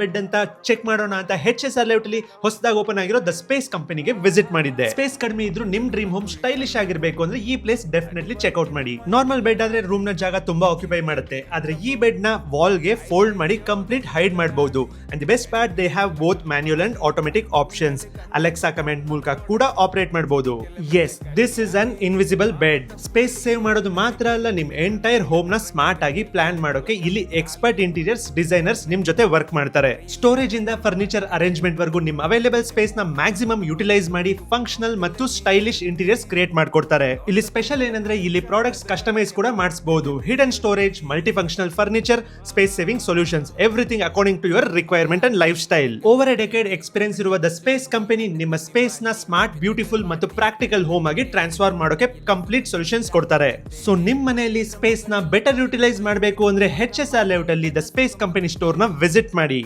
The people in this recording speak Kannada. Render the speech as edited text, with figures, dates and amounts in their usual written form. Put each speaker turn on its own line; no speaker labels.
ಬೆಡ್ ಅಂತ ಚೆಕ್ ಮಾಡೋಣ ಅಂತ HSR ಲೇಔಟ್ ಅಲ್ಲಿ ಹೊಸದಾಗಿ ಓಪನ್ ಆಗಿರೋ ದ ಸ್ಪೇಸ್ ಕಂಪನಿಗೆ ವಿಸಿಟ್ ಮಾಡಿದ್ದೆ. ಸ್ಪೇಸ್ ಕಡಿಮೆ ಇದ್ರು ನಿಮ್ ಡ್ರೀಮ್ ಹೋಮ್ ಸ್ಟೈಲಿಶ್ ಆಗಿರ್ಬೇಕು ಅಂದ್ರೆ ಈ ಪ್ಲೇಸ್ ಡೆಫಿನೆಟ್ಲಿ ಚೆಕ್ಔಟ್ ಮಾಡಿ. ನಾರ್ಮಲ್ ಬೆಡ್ ಆದ್ರೆ ರೂಮ್ ನ ಜಾಗ ತುಂಬಾ ಆಕ್ಯುಪೈ ಮಾಡುತ್ತೆ, ಆದ್ರೆ ಈ ಬೆಡ್ ನ ವಾಲ್ ಗೆ ಫೋಲ್ಡ್ ಮಾಡಿ ಕಂಪ್ಲೀಟ್ ಹೈಡ್ ಮಾಡಬಹುದು. And the best part, they have both manual and automatic options. Alexa command ಮೂಲಕ ಕೂಡ ಆಪರೇಟ್ ಮಾಡಬಹುದು. Yes, this is an invisible bed. Space save ಮಾಡೋದು ಮಾತ್ರ ಅಲ್ಲ, ನಿಮ್ ಎಂಟೈರ್ ಹೋಮ್ ನ ಸ್ಮಾರ್ಟ್ ಆಗಿ ಪ್ಲಾನ್ ಮಾಡೋಕೆ ಇಲ್ಲಿ ಎಕ್ಸ್ಪರ್ಟ್ ಇಂಟೀರಿಯರ್ಸ್ ಡಿಸೈನರ್ಸ್ ನಿಮ್ ಜೊತೆ ವರ್ಕ್ ಮಾಡ್ತಾರೆ. ಸ್ಟೋರೇಜ್ ಇಂದ ಫರ್ನಿಚರ್ ಅರೇಂಜ್ಮೆಂಟ್ ವರೆಗೂ ನಿಮ್ಮ ಅವೈಲೇಬಲ್ ಸ್ಪೇಸ್ ನ ಮ್ಯಾಕ್ಸಿಮಮ್ ಯುಟಿಲೈಸ್ ಮಾಡಿ ಫಂಕ್ಷನಲ್ ಮತ್ತು ಸ್ಟೈಲಿಶ್ ಇಂಟೀರಿಯರ್ಸ್ ಕ್ರಿಯೇಟ್ ಮಾಡ್ಕೊಡ್ತಾರೆ. ಇಲ್ಲಿ ಸ್ಪೆಷಲ್ ಏನಂದ್ರೆ ಇಲ್ಲಿ ಪ್ರಾಡಕ್ಟ್ಸ್ ಕಸ್ಟಮೈಸ್ ಕೂಡ ಮಾಡಿಸಬಹುದು. Hidden storage, multi functional furniture, space saving solutions, everything according to your requirement and lifestyle. Over a decade experience ಇರುವ ದ ಸ್ಪೇಸ್ ಕಂಪನಿ ನಿಮ್ಮ ಸ್ಪೇಸ್ ನ ಸ್ಮಾರ್ಟ್, ಬ್ಯೂಟಿಫುಲ್ ಮತ್ತು ಪ್ರಾಕ್ಟಿಕಲ್ ಹೋಮ್ ಆಗಿ ಟ್ರಾನ್ಸ್ಫಾರ್ಮ್ ಮಾಡೋಕೆ ಕಂಪ್ಲೀಟ್ ಸೊಲ್ಯೂಷನ್ಸ್ ಕೊಡ್ತಾರೆ. ಸೊ ನಿಮ್ ಮನೆಯಲ್ಲಿ ಸ್ಪೇಸ್ ನ ಬೆಟರ್ ಯುಟಿಲೈಸ್ ಮಾಡಬೇಕು ಅಂದ್ರೆ HSR ಲೇಔಟ್ ಅಲ್ಲಿ ದ ಸ್ಪೇಸ್ ಕಂಪನಿ ಸ್ಟೋರ್ ನ ವಿಸಿಟ್ ಮಾಡಿ.